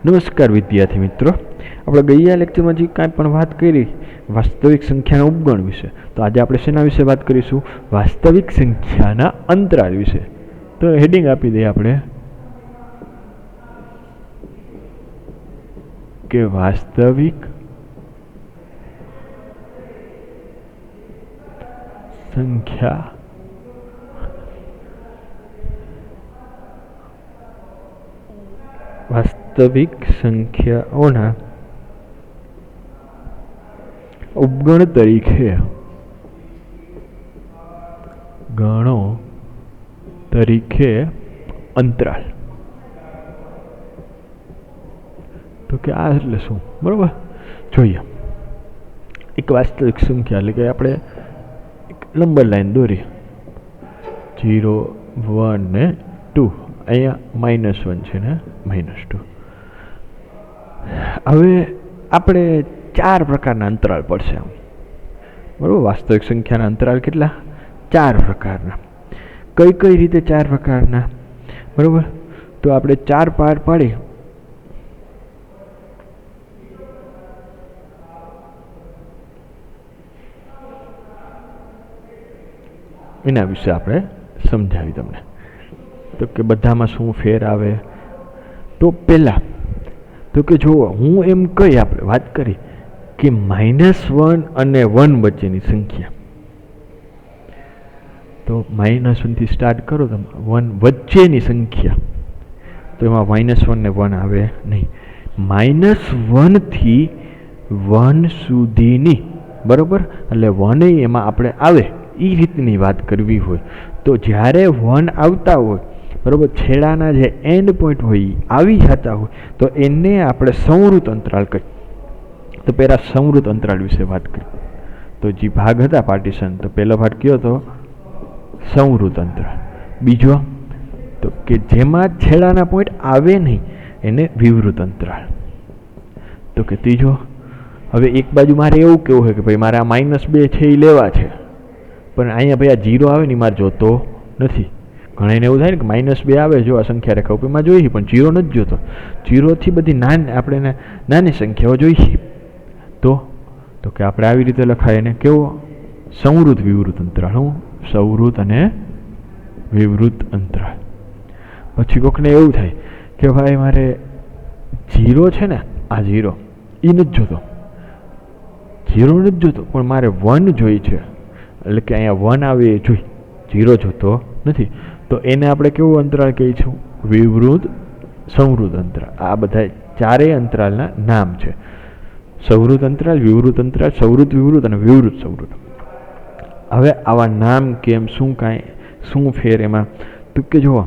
નમસ્કાર વિદ્યાર્થી મિત્રો, આપણે ગયા લેક્ચરમાં જે કાંઈ પણ વાત કરી વાસ્તવિક સંખ્યાના ઉપગણ વિશે, તો આજે આપણે શેના વિશે વાત કરીશું? વાસ્તવિક સંખ્યાના અંતરાલ વિશે. તો હેડિંગ આપી દઈએ આપણે કે વાસ્તવિક સંખ્યા વાસ્તવિક સંખ્યાઓના ઉપગણ તરીકે ગણો તરીકે અંતરાલ. તો કે આ એટલે શું? બરોબર, જોઈએ. એક વાસ્તવિક સંખ્યા એટલે કે આપણે એક નંબર લાઈન દોરી 0, 1 ને 2. અહીંયા -1 છે ને -2. હવે આપણે 4 પ્રકારના અંતરાલ પડશે આમ, બરાબર. વાસ્તવિક સંખ્યાના અંતરાલ કેટલા? 4 પ્રકારના. કઈ કઈ રીતે 4 પ્રકારના? બરાબર, તો આપણે 4 પાર પાડી એના વિશે આપણે સમજાવી તમને. તો કે બધામાં શું ફેર આવે? તો પહેલાં તો કે જુઓ, હું એમ કહી આપણે વાત કરી કે -1 અને 1 વચ્ચેની સંખ્યા. તો -1 થી સ્ટાર્ટ કરો તમે, 1 વચ્ચેની સંખ્યા, તો એમાં -1 ને 1 આવે નહીં. -1 થી 1 સુધીની, બરાબર, એટલે 1 એમાં આપણે આવે એ રીતની વાત કરવી હોય તો જ્યારે 1 આવતા હોય, બરાબર, છેડાના જે એન્ડ પોઈન્ટ હોય એ આવી જતા હોય તો એને આપણે સંવૃત અંતરાલ કહીએ. તો પહેલાં સંવૃત અંતરાલ વિશે વાત કરી. તો જે ભાગ હતા પાર્ટીશન, તો પહેલો ભાગ કયો હતો? સંવૃત અંતરાલ. બીજો તો કે જેમાં છેડાના પોઈન્ટ આવે નહીં એને વિવૃત અંતરાલ. તો કે ત્રીજો, હવે એક બાજુ મારે એવું કેવું હોય કે ભાઈ મારે આ -2 છે એ લેવા છે, પણ અહીંયા ભાઈ આ 0 આવે ને મારે જોતો નથી. ઘણાને એવું થાય ને કે -2 આવે, જો આ સંખ્યા રેખા ઉપરમાં જોઈએ પણ 0 નથી જોતો. 0 થી બધી આપણે નાની સંખ્યાઓ જોઈએ. તો કે આપણે આવી રીતે લખાય એને કેવો? સંવૃત વિવૃત અંતરાળ. હું સંવૃત અને વિવૃત અંતરાળ. પછી કોકને એવું થાય કે ભાઈ મારે 0 છે ને, આ 0 એ નથી જોતો, 0 નથી જોતો, પણ મારે 1 જોઈ છે, એટલે કે અહીંયા 1 આવે એ જોઈ, 0 જોતો નથી. તો એને આપણે કેવું અંતરાળ કહીશું? વિવૃત સંવૃત અંતરાળ. આ બધા ચારેય અંતરાલના નામ છે: સંવૃત અંતરાલ, વિવૃત અંતરાલ, સંવૃત વિવૃત અને વિવૃત સંવૃત. હવે આવા નામ કેમ, શું કાંઈ શું ફેર એમાં? તો કે જુઓ,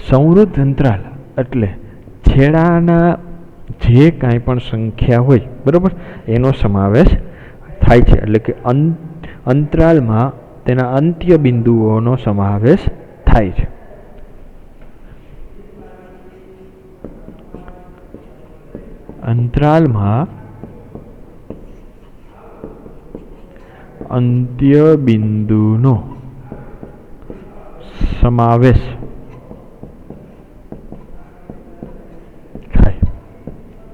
સંવૃત અંતરાલ એટલે છેડાના જે કાંઈ પણ સંખ્યા હોય, બરાબર, એનો સમાવેશ થાય છે. એટલે કે અંતરાલમાં તેના અંત્ય બિંદુઓનો સમાવેશ થાય છે. અંતરાલમાં અંત્ય બિંદુનો સમાવેશ થાય,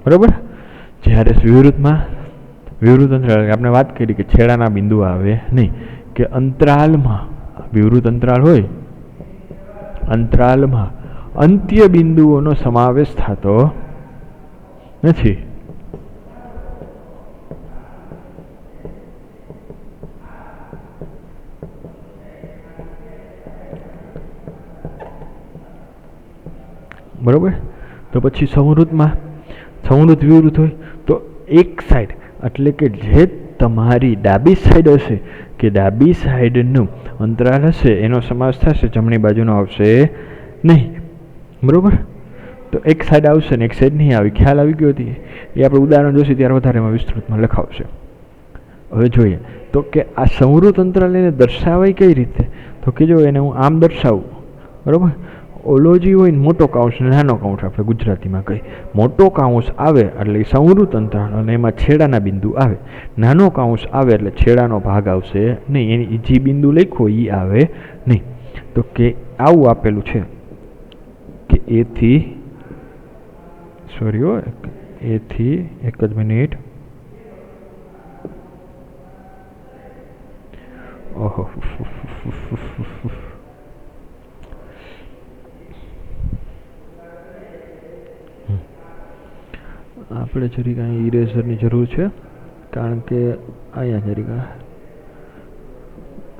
બરાબર. જ્યારે વિવૃત અંતરાલ આપણે વાત કરી કે છેડાના બિંદુ આવે નહીં, કે અંતરાલમાં વિવૃત અંતરાલ હોય, અંતરાલમાં અંત્ય બિંદુઓનો સમાવેશ થતો નથી. બરોબર. તો પછી સંવૃત વિવૃત હોય તો એક સાઈડ, એટલે કે જે તમારી ડાબી સાઈડ હશે, કે ડાબી સાઈડનું અંતરાલ હશે એનો સમાવેશ થશે, જમણી બાજુનો આવશે નહીં, બરાબર. તો એક સાઈડ આવશે ને એક સાઈડ નહીં આવી. ખ્યાલ આવી ગયો હતી? એ આપણે ઉદાહરણ જોઈશું ત્યારે વધારે એમાં વિસ્તૃતમાં લખાવશે. હવે જોઈએ તો કે આ સંવૃત અંતરાલ એને દર્શાવાય કઈ રીતે? તો કે જો એને હું આમ દર્શાવું, બરાબર. ઓલો જે હોય ને મોટો કાઉન્સ ને નાનો કાઉન્સ, આપણે ગુજરાતીમાં કહીએ. મોટો કાઉન્સ આવે એટલે સંવૃત અંતરાલ અને એમાં છેડાના બિંદુ આવે. નાનો કાઉન્સ આવે એટલે છેડાનો ભાગ આવશે નહીં, એની જે બિંદુ લખ્યો એ આવે નહીં. તો કે આવું આપેલું છે કે એથી सॉरी हो ए थी एक ज मिनिट ओहो આપણે જરીક અહીં ઇરેઝરની જરૂર છે કારણ કે અહીંયા જરીક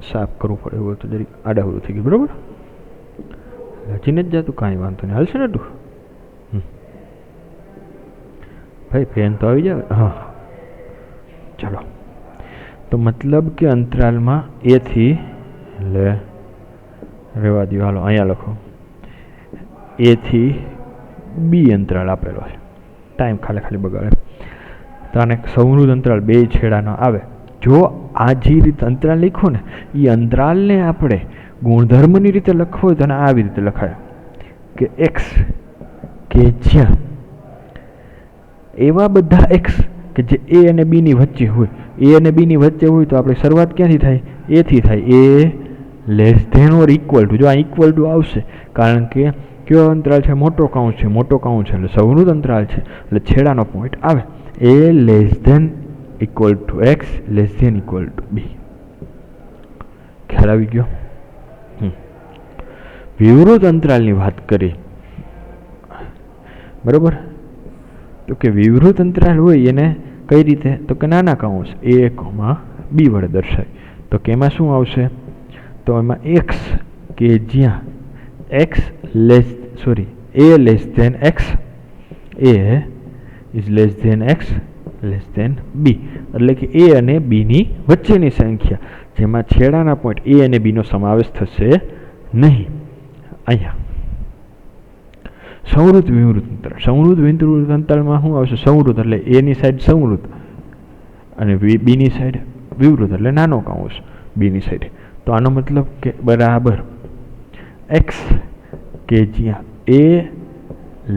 સાફ કરવું પડે એવું તો જરીક આડાવડું થઈ ગયું બરાબર લચીને જ જાતું કાંઈ વાંધો નહીં હાલશે ને તું ભાઈ પેન તો આવી જાય હા ચલો તો મતલબ કે અંતરાલમાં એ થી લે રહેવા દો હાલો અહીંયા લખો એ થી બી અંતરાલ આપેલો છે ટાઈમ ખાલી બગાડે તો આને સંવૃત અંતરાલ બે છેડાનો આવે જો આ જે રીતે અંતરાલ લખો ને એ અંતરાલને આપણે ગુણધર્મની રીતે લખવો હોય તો આવી રીતે લખાય કે એક્સ કે જ્યાં એવા બધા એક્સ કે જે એ અને બીની વચ્ચે હોય એ અને બીની વચ્ચે હોય તો આપણે શરૂઆત ક્યાંથી થાય એથી થાય a less than or equal to જો આ ઇક્વલ ટુ આવશે કારણ કે કયો અંતરાલ છે મોટો કાઉન્સ છે એટલે સંવૃત અંતરાલ છે એટલે છેડાનો પોઈન્ટ આવે a less than equal to x less than equal to b ખ્યાલ આવી ગયો વિવૃત અંતરાલની વાત કરી બરોબર તો કે વિવૃત અંતરાલ હોય એને કઈ રીતે તો કે નાના કાઉન્સ એ કોમા બી વડે દર્શાય તો કે એમાં શું આવશે તો એમાં એક્સ કે જ્યાં x a less than x a is less than x less than b એટલે કે એ અને બીની વચ્ચેની સંખ્યા જેમાં છેડાના પોઈન્ટ એ અને બીનો સમાવેશ થશે નહીં અહીંયા સંવૃત વિવૃત અંતરાલ સંવૃત વિવૃત અંતરાલમાં શું આવશે સંવૃત એટલે એની સાઈડ સંવૃત અને બીની સાઈડ વિવૃત એટલે નાનો કાઉન્સ બીની સાઈડ તો આનો મતલબ કે બરાબર એક્સ કે જ્યાં a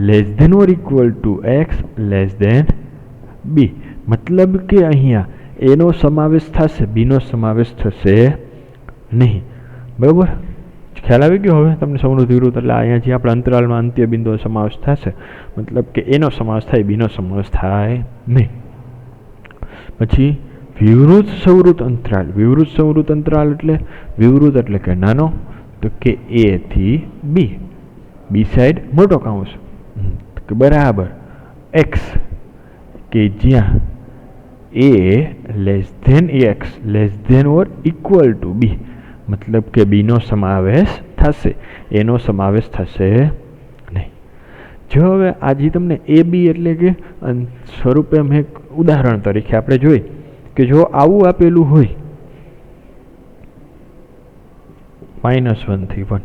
less than or equal to x less than b મતલબ કે અહીંયા એનો સમાવેશ થશે બીનો સમાવેશ થશે નહીં બરાબર ખ્યાલ આવી ગયો હવે તમને સંવૃત વિવૃત એટલે અહીંયા જે આપણા અંતરાલમાં અંત્ય બિંદુનો સમાવેશ થશે મતલબ કે એનો સમાવેશ થાય બીનો સમાવેશ થાય નહીં પછી વિવૃત સંવૃત અંતરાલ વિવૃત સંવૃત અંતરાલ એટલે વિવૃત એટલે કે નાનો તો કે એ થી બી સાઈડ મોટો કાઉન્સ કે બરાબર એક્સ કે જ્યાં a less than x less than or equal to b મતલબ કે બીનો સમાવેશ થશે એનો સમાવેશ થશે નહીં જો હવે આજે તમને એ બી એટલે કે સ્વરૂપે મેં એક ઉદાહરણ તરીકે આપણે જોઈ કે જો આવું આપેલું હોય -1 થી 1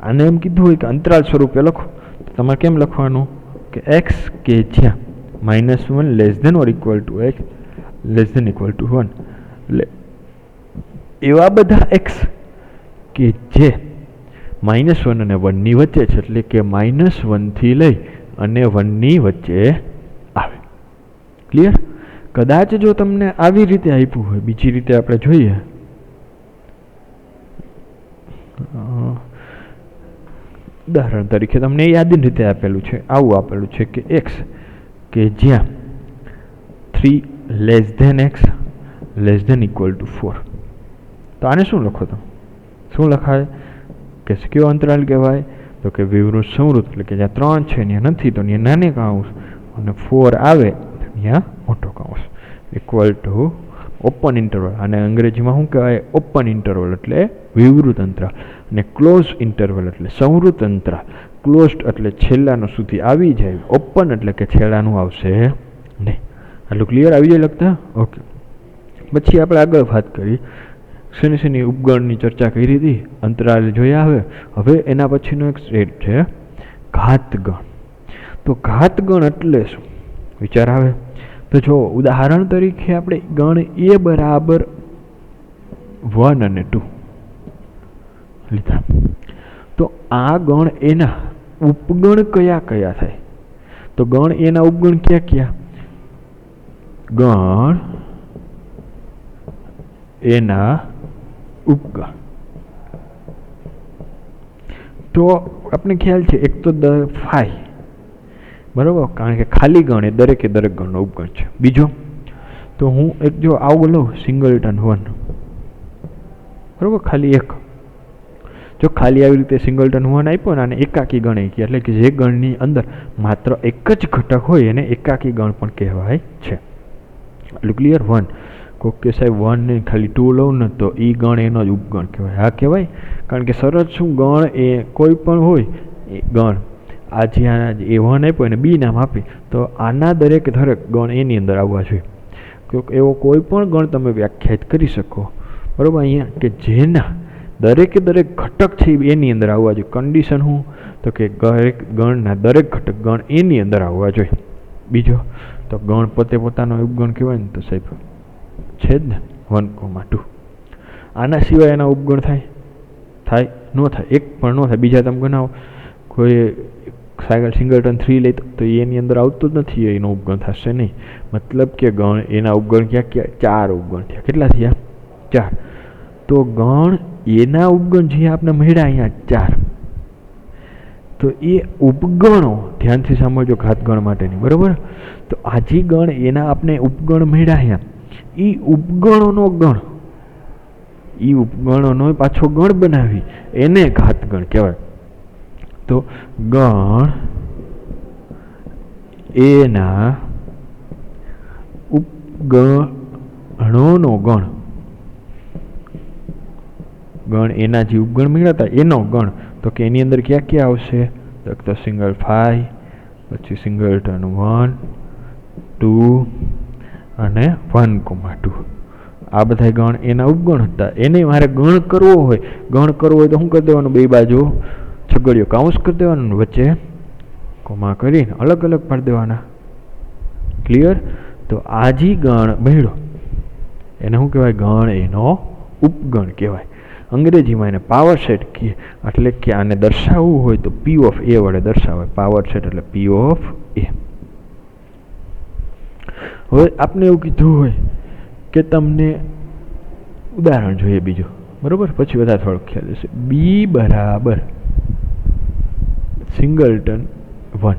આને એમ કીધું હોય કે અંતરાલ સ્વરૂપે લખો તો તમારે કેમ લખવાનું કે એક્સ કે જ્યાં -1 less than or equal to x less than equal to 1 એટલે એવા બધા એક્સ કે જે -1 અને 1 ની વચ્ચે છે એટલે કે -1 થી લઈ અને 1 ની વચ્ચે આવે ક્લિયર કદાચ જો તમને આવી રીતે આપ્યું હોય બીજી રીતે આપણે જોઈએ ઉદાહરણ તરીકે તમને યાદની રીતે આપેલું છે આવું આપેલું છે કે એક્સ કે જ્યાં 3 less than x less than equal to 4 તો આને શું લખો તમે શું લખાય કે કયો અંતરાલ કહેવાય તો કે વિવૃત સંવૃત એટલે કે જ્યાં 3 છે ત્યાં નથી તો ત્યાં નાની કાઉન્સ અને 4 આવે ત્યાં મોટો કાઉન્સ ઇક્વલ ટુ ઓપન ઇન્ટરવલ અને અંગ્રેજીમાં શું કહેવાય ઓપન ઇન્ટરવલ એટલે વિવૃત અંતરાલ અને ક્લોઝ ઇન્ટરવલ એટલે સંવૃત અંતરાલ ક્લોઝડ એટલે છેલ્લાનો સુધી આવી જાય ઓપન એટલે કે છેલ્લાનું આવશે નહીં આટલું ક્લિયર આવી જાય લખતા ઓકે પછી આપણે આગળ વાત કરી શનિ ઉપગણની ચર્ચા કરી હતી અંતરાલ જોયા હવે એના પછીનો એક સ્ટેપ છે ઘાતગણ તો ઘાતગણ એટલે શું વિચાર આવે તો જો ઉદાહરણ તરીકે આપણે ગણ એ બરાબર 1 અને 2 લીધા તો આ ગણ એના ઉપગણ કયા કયા થાય તો ગણ એના ઉપગણ ક્યાં ગણ એના ઉપગણ તો આપણે ખ્યાલ છે એક તો 5 બરાબર, કારણ કે ખાલી ગણ એ દરેકે દરેક ગણનો ઉપગણ છે. બીજો તો હું એક જો આવું લઉં સિંગલટન 1, બરાબર, ખાલી એક. જો ખાલી આવી રીતે સિંગલટન 1 આપ્યો ને આને એકાકી ગણ કહે, એટલે કે જે ગણની અંદર માત્ર એક જ ઘટક હોય એને એકાકી ગણ પણ કહેવાય છે. એટલું ક્લિયર. 1 કોક કે સાહેબ 1 ને ખાલી 2 લઉં ને તો એ ગણ એનો જ ઉપગણ કહેવાય. હા કહેવાય, કારણ કે શરત શું, ગણ એ કોઈ પણ હોય એ ગણ આ જ્યાં એ 1 આપ્યો એને બી નામ આપી તો આના દરેક ગણ એની અંદર આવવા જોઈએ. એવો કોઈ પણ ગણ તમે વ્યાખ્યાયિત કરી શકો, બરાબર, અહીંયા કે જેના દરેકે દરેક ઘટક છે એની અંદર આવવા જોઈએ. કન્ડિશન શું, તો કે દરેક ગણના દરેક ઘટક ગણ એની અંદર આવવા જોઈએ. બીજો તો ગણ પોતે પોતાનો ઉપગણ કહેવાય ને, તો સાહેબ છે જ ને 1,2. આના સિવાય એના ઉપગણ થાય ન થાય, એક પણ ન થાય. બીજા તમે ગણાવો, કોઈ સિંગલટન 3 લે તો એની અંદર આવતું જ નથી, એનો ઉપગણ થશે નહીં. મતલબ કે ગણ એના ઉપગણ ક્યાં 4 ઉપગણ થયા. કેટલા થયા? 4. તો ગણ એના ઉપગણ જે આપણે મળ્યા અહીંયા 4, તો એ ઉપગણો ધ્યાનથી સાંભળજો ઘાતગણ માટેની, બરાબર. તો આજી ગણ એના આપણે ઉપગણ મળ્યા અહીંયા, એ ઉપગણોનો ગણ, એ ઉપગણોનો પાછો ગણ બનાવી એને ઘાતગણ કહેવાય. તો ગણ એના ઉપગણોનો ગણ, ગણ એના જે ઉપગણ મળ્યા હતા એનો ગણ, તો કે એની અંદર ક્યાં ક્યાં આવશે? તો સિંગલ 5, પછી સિંગલટન 1, 2 અને 1,2. આ બધા ગણ એના ઉપગણ હતા. એને મારે ગણ કરવો હોય તો શું કરી દેવાનું? બે બાજુ છગડીયો કાઉન્સ કરી દેવાનું, વચ્ચે કોમા કરીને અલગ અલગ પાડી દેવાના. ક્લિયર? તો આજી ગણ મળ્યો એને શું કહેવાય? ગણ એનો ઉપગણ કહેવાય. અંગ્રેજીમાં એને પાવર સેટ કહે. એટલે કે આને દર્શાવવું હોય તો P ઓફ A વડે દર્શાવાય. પાવર સેટ એટલે P ઓફ A. હવે આપને એવું કીધું હોય કે તમને ઉદાહરણ જોઈએ બીજું, બરાબર, પછી બધા થોડોક ખ્યાલ હશે. B બરાબર સિંગલટન 1,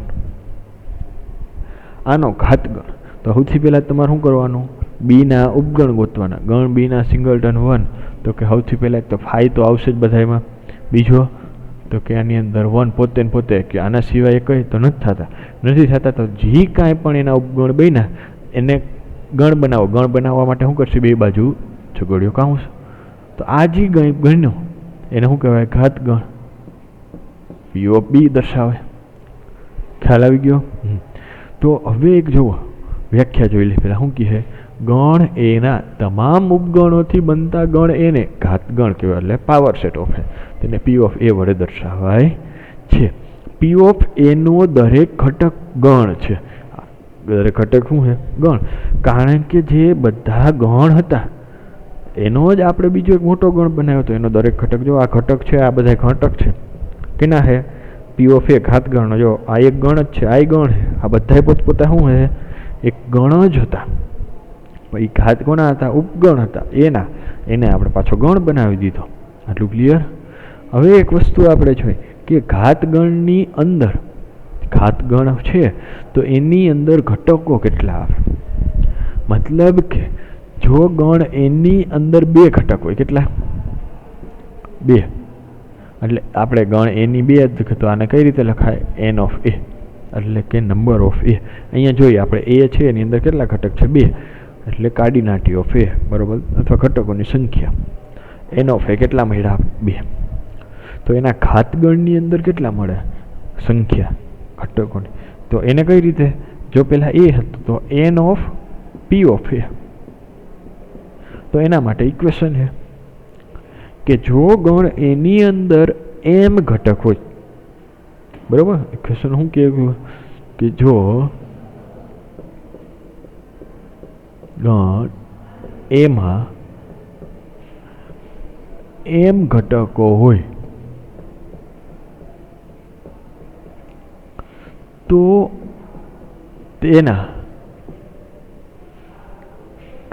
આનો ઘાતગણ. તો સૌથી પહેલાં તમારે શું કરવાનું? બીના ઉપગણ ગોતવાના. ગણ બીના સિંગલટન 1, તો કે સૌથી પહેલાં તો 5 તો આવશે જ બધામાં. બીજો તો કે આની અંદર 1 પોતે ને પોતે, કે આના સિવાય કંઈ તો નથી થતા. તો જે કાંઈ પણ એના ઉપગણ બન્યા એને ગણ બનાવો. ગણ બનાવવા માટે શું કરશે? બે બાજુ છગડીયો કાઉન્સ. તો આ જે ગણ્યો એને શું કહેવાય? ઘાતગણ. P ઓફ B દર્શાવે. ખ્યાલ આવી ગયો? તો હવે એક જુઓ, વ્યાખ્યા જોઈ લે પહેલાં. શું કહે? ગણ એના તમામ ઉપગણોથી બનતા ગણ એને ઘાતગણ કહેવાય, એટલે પાવર સેટ ઓફ એ. તેને P ઓફ A વડે દર્શાવાય છે. P ઓફ A નો દરેક ઘટક ગણ છે. દરેક ઘટક શું છે? ગણ. કારણ કે જે બધા ગણ હતા એનો જ આપણે બીજો એક મોટો ગણ બનાવ્યો હતો. એનો દરેક ઘટક, જો આ ઘટક છે, આ બધા ઘટક છે, કેના છે? P of A ઘાતગણ. જો આ એક ગણ જ છે, આ ગણ છે, આ બધા પોતપોતા શું છે? એક ગણ જ હતા. એ ઘાત કોના હતા? ઉપગણ હતા. એને આપણે પાછો ગણ બનાવી દીધો. આટલું ક્લિયર? હવે એક વસ્તુ આપણે જોઈએ કે ઘાતગણની અંદર, ઘાતગણ છે તો એની અંદર ઘટકો કેટલા આવે? મતલબ કે જો ગણ એની અંદર 2 ઘટક હોય, કેટલા? 2. એટલે આપણે ગણ એની 2 તો આને કઈ રીતે લખાય? N ઓફ A, એટલે કે નંબર ઓફ A. અહીંયા જોઈએ આપણે A છે એની અંદર કેટલા ઘટક છે? 2, એટલે કાર્ડિનાટી ઓફ A, બરાબર, અથવા ઘટકોની સંખ્યા. N ઓફ A કેટલા મળ્યા? 2. તો એના ઘાતગણની અંદર કેટલા મળે? સંખ્યા ઘટકોની. તો એને કઈ રીતે? જો પેલા A હતું તો N of P of A. તો એના માટે ઇક્વેશન છે કે જો ગણ એની અંદર m ઘટક હોય, બરાબર, ઇક્વેશન શું કહેવું કે જો ગણ એમાં m ઘટકો હોય તો તેના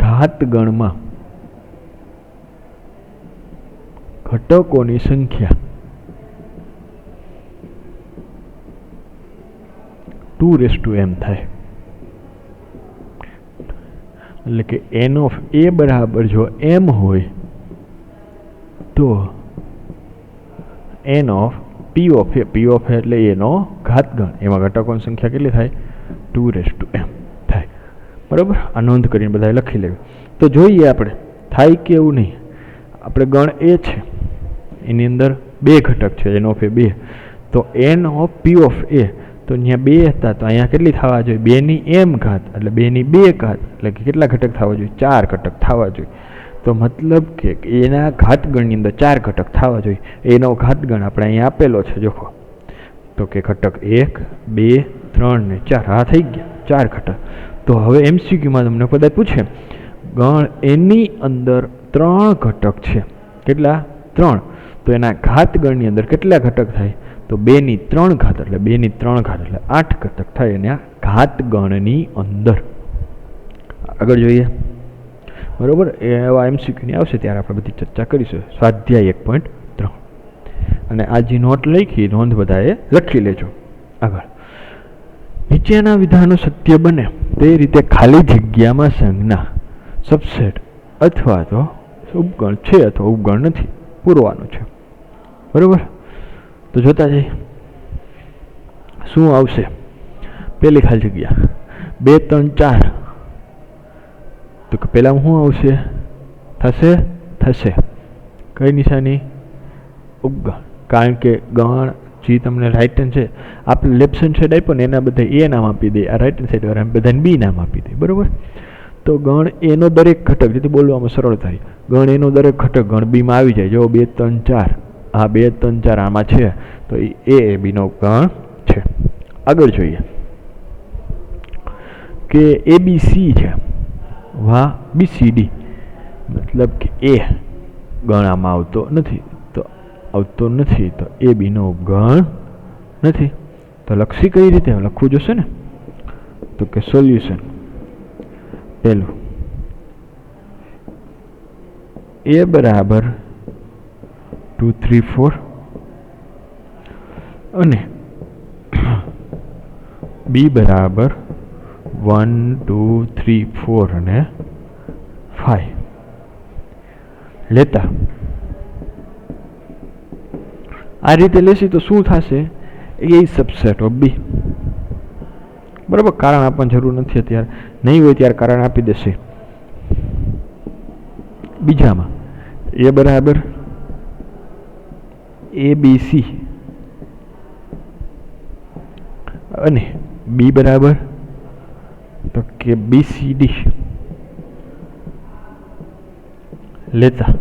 ઘાતગણમાં ઘટકોની સંખ્યા 2 2m થાય. એટલે કે n ઓફ a બરાબર જો m હોય તો n of p of a એટલે એનો ઘાતગણ, એમાં ઘટકોની સંખ્યા કેટલી થાય? 2m થાય. બરાબર, આ નોંધ કરીને બધાએ લખી લેવી. તો જોઈએ આપણે થાય કે એવું નહીં. આપણે ગણ એ છે, એની અંદર બે ઘટક છે, n ઓફ a 2, તો n of p of a તો અહીંયા 2 હતા, તો અહીંયા કેટલી થવા જોઈએ? 2ની m ઘાત એટલે 2ની 2 ઘાત એટલે કે કેટલા ઘટક થવા જોઈએ? 4 ઘટક થવા જોઈએ. તો મતલબ કે એના ઘાતગણની અંદર 4 ઘટક થવા જોઈએ. એનો ઘાતગણ આપણે અહીંયા આપેલો છે, જોખો તો કે ઘટક 1 2 3 ને 4, આ થઈ ગયા 4 ઘટક. તો હવે MCQમાં તમને કદાચ પૂછે ગણ એની અંદર 3 ઘટક છે, કેટલા? 3. તો એના ઘાતગણની અંદર કેટલા ઘટક થાય? તો 2ની 3 ઘાત એટલે 2ની 3 ઘાત એટલે 8 ઘટક થાય એના ઘાતગણની અંદર. આગળ જોઈએ. બરાબર, એવા MCQની આવશે ત્યારે આપણે બધી ચર્ચા કરીશું. સ્વાધ્યાય 1.3 અને આ જે નોટ લખી નોંધ બધાએ લખી લેજો. આગળ, નીચેના વિધાનો સત્ય બને તે રીતે ખાલી જગ્યામાં સંજ્ઞા સબસેટ અથવા તો ઉપગણ છે અથવા ઉપગણ નથી પૂરવાનું છે. બરાબર, તો જોતા જઈએ શું આવશે. પેલી ખાલી જગ્યા 2 3 4, તો કે પહેલાં શું આવશે? થશે કઈ નિશાની? ઉપગણ. કારણ કે ગણ જે તમને રાઇટ હેન્ડ છે, આપણે લેફ્ટ હેન્ડ સાઈડ આપ્યો ને એના બધા એ નામ આપી દે, આ રાઇટ હેન્ડ સાઈડ વાળા બધાને બી નામ આપી દે. બરાબર, તો ગણ એનો દરેક ઘટક, જેથી બોલવામાં સરળ થાય, ગણ એનો દરેક ઘટક ગણ બીમાં આવી જાય. જો 2 3 4, આ 2 3 4 આમાં છે, તો એ બીનો ગણ છે. આગળ જોઈએ કે ABC છે, વાહ BCD, મતલબ કે એ ગણ આમાં આવતો નથી, તો એ બીનો ગણ નથી. તો લક્ષી કઈ રીતે લખવું જોશે ને? તો કે સોલ્યુશન પહેલું a બરાબર 2 3 4 અને b બરાબર 1 2 3 4 અને 5 લેતા આ રીતે લેશી તો શું થશે? એ સબસેટ ઓફ બી. બરાબર, કારણ આપવાની જરૂર નથી અત્યારે, નહીં હોય ત્યારે કારણ આપી દેશે. બીજામાં એ બરાબર ABC અને બી બરાબર તો કે BCD લેતા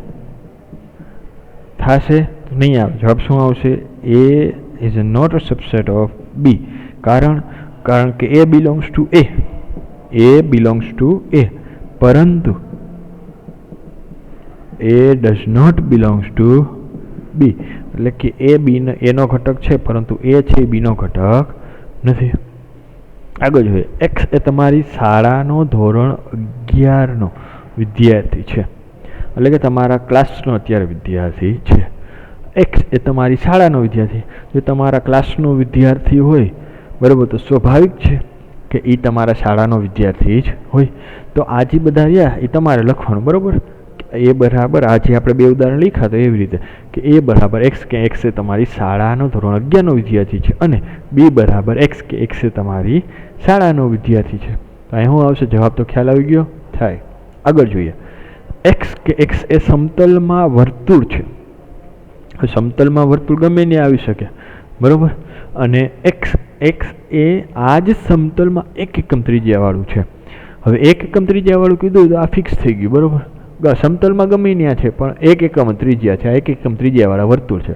થશે તો નહીં આવે. જવાબ શું આવશે? A is not a subset of B. કારણ કે A belongs to A, પરંતુ A does not belongs to B. એટલે કે A B એનો ઘટક છે, પરંતુ A છે બીનો ઘટક નથી. આગળ જોઈએ, X એ તમારી શાળાનો ધોરણ 11નો વિદ્યાર્થી છે, એટલે કે તમારા ક્લાસનો અત્યારે વિદ્યાર્થી છે. X એ તમારી શાળાનો વિદ્યાર્થી. જો તમારા ક્લાસનો વિદ્યાર્થી હોય, બરાબર, તો સ્વાભાવિક છે કે એ તમારા શાળાનો વિદ્યાર્થી જ હોય. તો આ જે બધા રહ્યા એ તમારે લખવાનું. બરાબર, એ બરાબર આ જે આપણે બે ઉદાહરણ લખ્યા તો એવી રીતે કે એ બરાબર એક્સ કે એક્સ એ તમારી શાળાનો ધોરણ 11નો વિદ્યાર્થી છે અને બી બરાબર એક્સ કે એક્સ એ તમારી શાળાનો વિદ્યાર્થી છે. તો અહીં શું આવશે? જવાબ તો ખ્યાલ આવી ગયો થાય. આગળ જોઈએ, એક્સ કે એક્સ એ સમતલમાં વર્તુળ છે. સમતલમાં વર્તુળ ગમે ને આવી શકે, બરાબર, અને એક્સ એ આ જ સમતલમાં 1 એકમ ત્રિજ્યાવાળું છે. હવે 1 એકમ ત્રિજ્યાવાળું કીધું તો આ ફિક્સ થઈ ગયું. બરાબર, સમતલમાં ગમે ત્યાં છે પણ 1 એકમ ત્રિજ્યા છે, આ 1 એકમ ત્રિજ્યાવાળા વર્તુળ છે.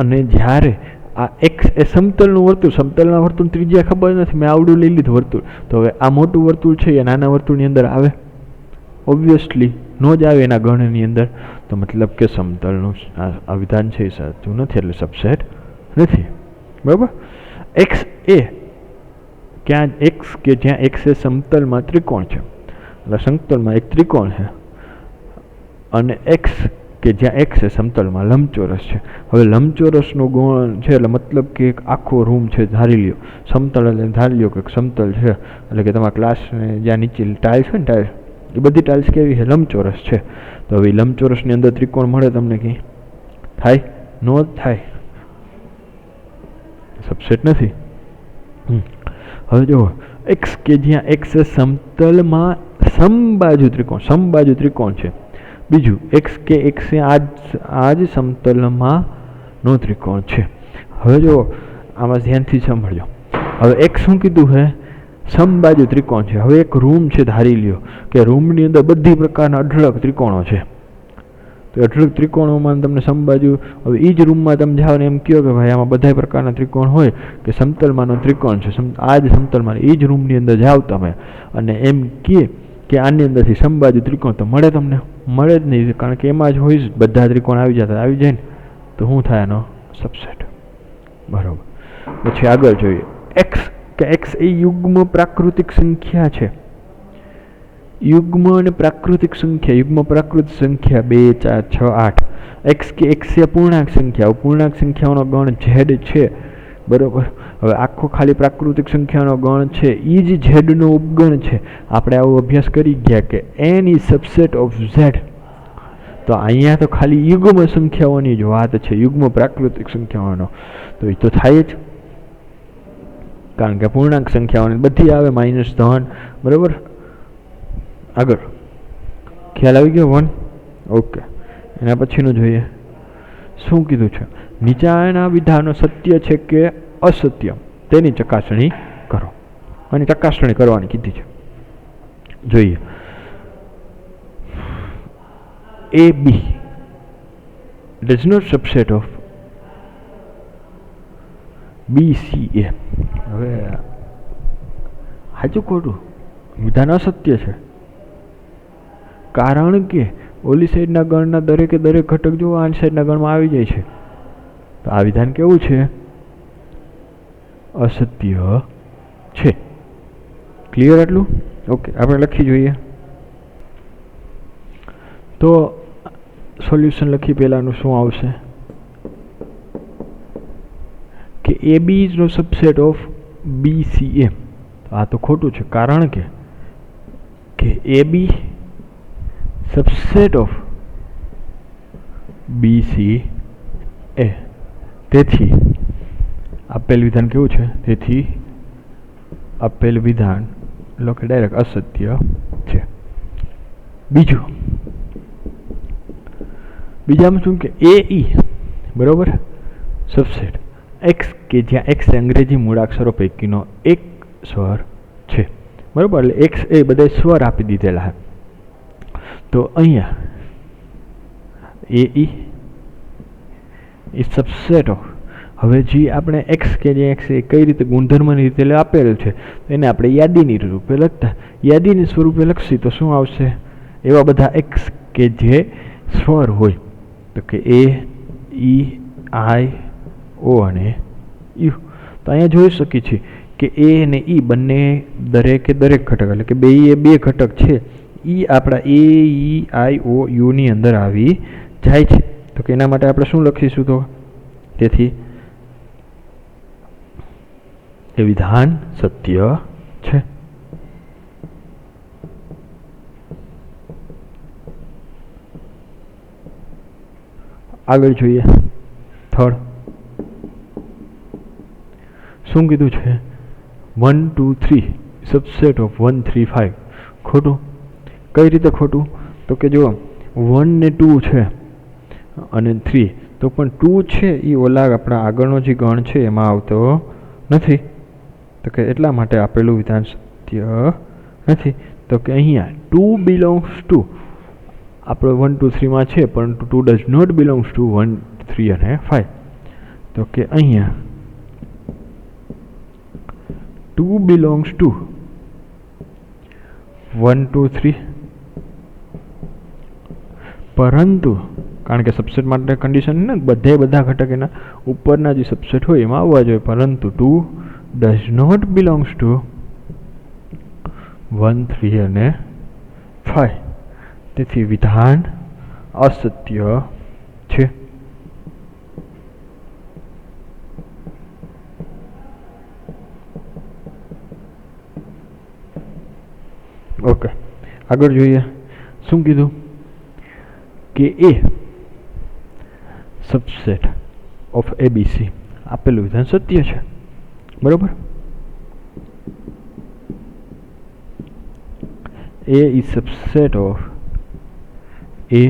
અને જ્યારે આ એક્સ એ સમતલનું વર્તુળ, સમતલના વર્તુળ ત્રિજ્યા ખબર નથી, મેં આવડું લઈ લીધું વર્તુળ, તો હવે આ મોટું વર્તુળ છે એ નાના વર્તુળની અંદર આવે? ઓબ્વિયસલી નો જ આવે એના ગણની અંદર. તો મતલબ કે સમતલનું આ વિધાન છે એ સાચું નથી, એટલે સબસેટ નથી. બરાબર, એક્સ એ ક્યાં? એક્સ કે જ્યાં એક્સ એ સમતલમાં ત્રિકોણ છે, એટલે સમતલમાં એક ત્રિકોણ છે, અને એક્સ કે જ્યાં એક્સ એ સમતલમાં લંબચોરસ છે. હવે લંબચોરસનો ગુણ છે એટલે મતલબ કે એક આખો રૂમ છે ધારી લ્યો, સમતલ એટલે ધારી લ્યો કે સમતલ છે, એટલે કે તમારા ક્લાસને જ્યાં નીચે ટાઇલ્સ હોય ને ટાઇલ્સ, એ બધી ટાઇલ્સ કેવી છે? લંબચોરસ છે. તો હવે લંબચોરસની અંદર ત્રિકોણ મળે તમને કંઈ થાય? નો થાય, સબસેટ નથી. હવે જુઓ એક્સ કે જ્યાં એક્સ સમતલમાં સમબાજુ ત્રિકોણ છે. બીજું એક્સ કે એક્સ આ જ સમતલમાં નો ત્રિકોણ છે. હવે જુઓ આમાં ધ્યાનથી સાંભળજો. હવે એક્સ શું કીધું છે? સમબાજુ ત્રિકોણ છે. હવે એક રૂમ છે ધારી લ્યો કે રૂમની અંદર બધી પ્રકારના અઢળક ત્રિકોણો છે. તો અઢળક ત્રિકોણોમાં તમને સમબાજુ, હવે એ જ રૂમમાં તમે જાઓ ને એમ કહો કે ભાઈ આમાં બધા પ્રકારના ત્રિકોણ હોય કે સમતલમાંનો ત્રિકોણ છે, આ જ સમતલમાં, એ જ રૂમની અંદર જાઓ તમે અને એમ કહે કે આની અંદરથી સમબાજુ ત્રિકોણ, તો મળે? તમને મળે જ નહીં, કારણ કે એમાં જ હોય જ બધા ત્રિકોણ આવી જાય ને તો શું થાય? એનો સબસેટ. બરાબર. પછી આગળ જોઈએ એક્સ કે એક્સ એ યુગ્મ પ્રાકૃતિક સંખ્યા છે. યુગ્મ અને પ્રાકૃતિક સંખ્યા, યુગ્મ પ્રાકૃતિક સંખ્યા 2 4 6 8. એક્સ કે એક્સ એ પૂર્ણાંક સંખ્યા, પૂર્ણાંક સંખ્યાઓનો ગણ ઝેડ છે. બરાબર. હવે આખો ખાલી પ્રાકૃતિક સંખ્યાનો ગણ છે, એ જ ઝેડનો ઉપગણ છે. આપણે આવો અભ્યાસ કરી ગયા કે n is subset of Z. તો અહીંયા તો ખાલી યુગ્મ સંખ્યાઓની જ વાત છે, યુગ્મ પ્રાકૃતિક સંખ્યાઓનો, તો એ તો થાય જ, કારણ કે પૂર્ણાંક સંખ્યાઓની બધી આવે માઇનસ ધન. બરાબર. આગળ ખ્યાલ આવી ગયો? 1. ઓકે. એના પછીનું જોઈએ શું કીધું છે? નીચેના વિધાનો સત્ય છે કે અસત્ય તેની ચકાસણી કરો. અને ચકાસણી કરવાની કીધી છે. જોઈએ a b does not subset of BCA. હવે સાચું ખોટું? વિધાન અસત્ય છે, કારણ કે ઓલી સાઈડના ગણના દરેકે દરેક ઘટક જો આ સાઈડના ગણમાં આવી જાય છે. તો આ વિધાન કેવું છે? અસત્ય છે. ક્લિયર આટલું? ઓકે. આપણે લખી જોઈએ. તો સોલ્યુશન લખી પહેલાનું શું આવશે કે a b is no subset of BCA. આ તો ખોટું છે, કારણ કે a b subset of BCA. તેથી આપેલ વિધાન કેવું છે? તેથી આપેલ વિધાન એટલે કે ડાયરેક્ટ અસત્ય છે. બીજામાં શું કે AE બરોબર સબસેટ એક્સ કે જ્યાં એક્સ અંગ્રેજી મૂળાક્ષરો પૈકીનો એક સ્વર છે. બરાબર. એટલે એક્સ એ બધા સ્વર આપી દીધેલા છે. તો અહીંયા AE એ સબસેટ ઓફ, હવે જે આપણે એક્સ કે જે એક્સ એ કઈ રીતે ગુણધર્મની રીતે આપેલું છે એને આપણે યાદીની રૂપે લખતા, યાદીની સ્વરૂપે લખશી તો શું આવશે? એવા બધા એક્સ કે જે સ્વર હોય, તો કે A E I O અને યુ. તો અહીંયા જોઈ શકીએ છીએ કે એ અને ઈ બંને દરેકે દરેક ઘટક, એટલે કે બે ઘટક છે, ઈ આપણા A E I O U ની અંદર આવી જાય છે. તો કે એના માટે આપણે શું લખીશું? તો તેથી એ વિધાન સત્ય છે. આગળ જોઈએ. થર્ડ શું કીધું છે? 1 2 3 સબસેટ ઓફ 1 3 5. ખોટું. કઈ રીતે ખોટું? તો કે જો 1 ને 2 છે અને 3, તો પણ 2 છે એ ઓલા આપણા આગળનો જે ગણ છે એમાં આવતો નથી. તો કે એટલા માટે આપેલું વિધાન સત્ય નથી. તો કે અહીંયા 2 બિલોંગ્સ ટુ આપણે 1 2 3 માં છે, પરંતુ 2 ડઝ નોટ બિલોંગ્સ ટુ 1 3 અને 5. તો કે અહીંયા 2 બિલોંગ્સ ટુ 1 2 3, પરંતુ કારણ કે સબસેટ માટે કન્ડિશન ને બધા ઘટક એના ઉપરના જે સબસેટ હોય એમાં આવવા જોઈએ, પરંતુ 2 ડઝ નોટ બિલોંગ્સ ટુ 1 3 અને 5. તેથી વિધાન અસત્ય છે. ઓકે, આગળ જોઈએ. શું કીધું કે એ સબસેટ ઓફ એબીસી આપેલું વિધાન સત્ય છે. બરોબર. એ ઇઝ સબસેટ ઓફ એ,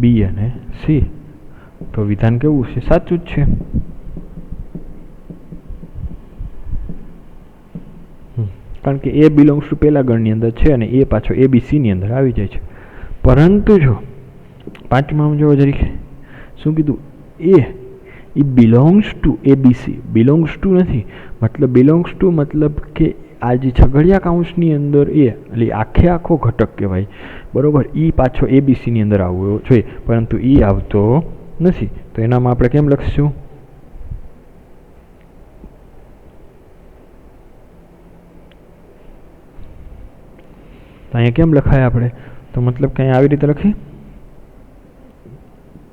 બી અને સી. તો વિધાન કેવું છે? સાચું જ છે. કારણ કે એ બિલોંગ્સ ટુ પહેલા ગણની અંદર છે અને એ પાછો એ બી સી ની અંદર આવી જાય છે. પરંતુ જો પાંચમામાં જો જરીક શું કીધું, a belongs to a b c. Belongs to નથી, મતલબ બિલોંગ્સ ટુ મતલબ કે આ જે છગડિયા કાઉન્સની અંદર એ એટલે આખો ઘટક કહેવાય. બરોબર. ઈ પાછો એ બી સી ની અંદર આવવો જોઈએ, પરંતુ ઈ આવતો નથી. તો એનામાં આપણે કેમ લખીશું? અહીંયા કેમ લખાય આપણે? તો મતલબ કે અહીંયા આવી રીતે લખી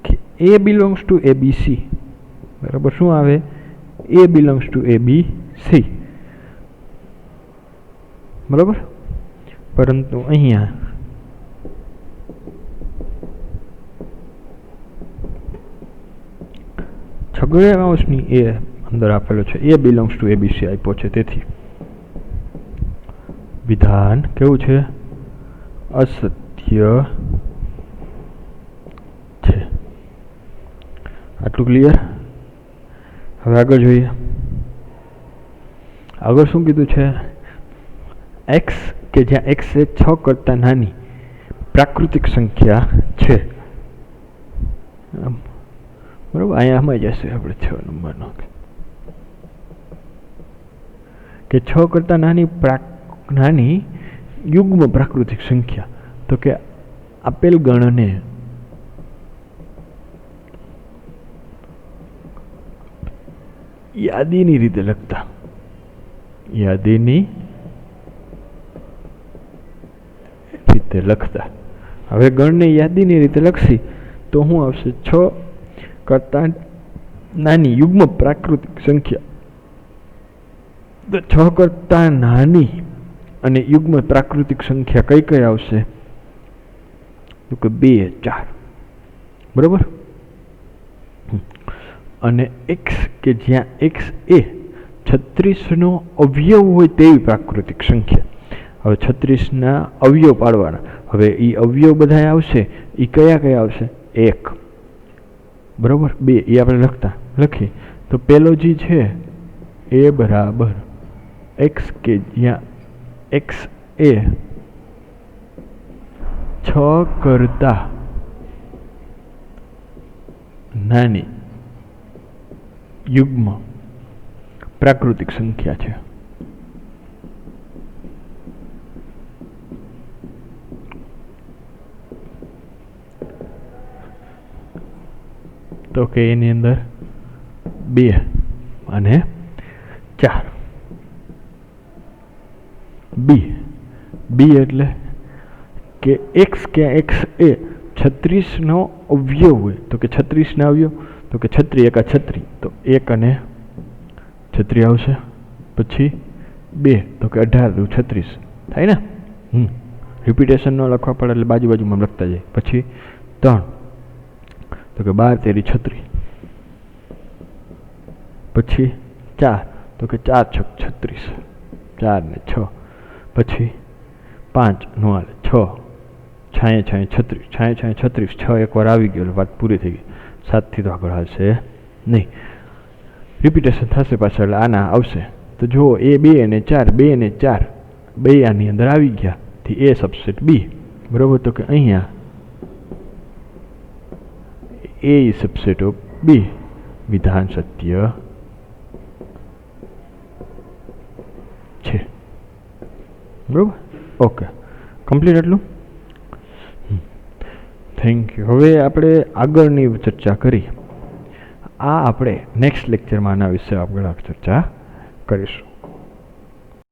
કે a belongs to a b c. બરાબર. શું આવે? A belongs to a b c. બરાબર. પરંતુ અહીંયા છગડિયા કાઉન્સની એ અંદર આપેલો છે, a belongs to a b c આપ્યો છે. તેથી વિધાન કેવું છે? અસત્ય છે. આટલું ક્લિયર? હવે આગળ જોઈએ. આગળ શું કીધું છે? એક્સ કે જ્યાં એક્સ એ 6 કરતાં નાની પ્રાકૃતિક સંખ્યા છે. બરાબર. અહીંયા સમજ જશે આપણે 6 નંબરનો કે 6 કરતાં નાની યુગ્મ પ્રાકૃતિક સંખ્યા. તો કે આપેલ ગણને યાદીની રીતે લખતા, હવે ગણને યાદીની રીતે લખશી તો શું આવશે? 6 કરતાં નાની યુગ્મ પ્રાકૃતિક સંખ્યા. તો 6 કરતાં નાની અને યુગ્મ પ્રાકૃતિક સંખ્યા કઈ કઈ આવશે? તો કે 2, 4. બરોબર. અને એક્સ કે જ્યાં એક્સ એ 36નો અવયવ હોય તેવી પ્રાકૃતિક સંખ્યા. હવે 36ના અવયવ પાડવાના. હવે એ અવયવ બધા આવશે, એ કયા કયા આવશે? 1, બરોબર, 2. એ આપણે લખી તો પેલો જે છે એ બરાબર એક્સ કે જ્યાં એક્સ એ 6 કરતાં નાની યુગ્મ પ્રાકૃતિક સંખ્યા છે. તો કે એની અંદર 2 અને 4. બી એટલે કે એક્સ કે એક્સ એ 36નો અવયવ હોય. તો કે 36ના અવયવ, તો કે 36 એકા 36, તો 1 અને 36 આવશે. પછી 2 તો કે 18 દુ 36 થાય ને. રિપીટેશન ન લખવા પડે એટલે બાજુમાં લખતા જાય. પછી 3 તો કે 12 તેરી 36. પછી 4 તો કે 4 છક 36, 4 ને 6. પછી 5 નો હાલે 6, 6 36, 6 36, 6 એકવાર આવી ગયો વાત પૂરી થઈ ગઈ. 7 થી તો આગળ હાલશે નહીં. રિપીટેશન થશે પાછળ એટલે આના આવશે. તો જુઓ એ 2 અને 4, 2 અને 4 બે આની અંદર આવી ગયા. થી એ સબસેટ બી. બરોબર. તો કે અહીંયા એ સબસેટ ઓફ બી. વિધાન સત્ય છે. બરોબર. ઓકે, કમ્પ્લીટ એટલું. Thank you. હવે આપણે આગળની ચર્ચા કરી. આ આપણે નેક્સ્ટ લેક્ચરમાં આના વિશે આગળ ચર્ચા કરીશું.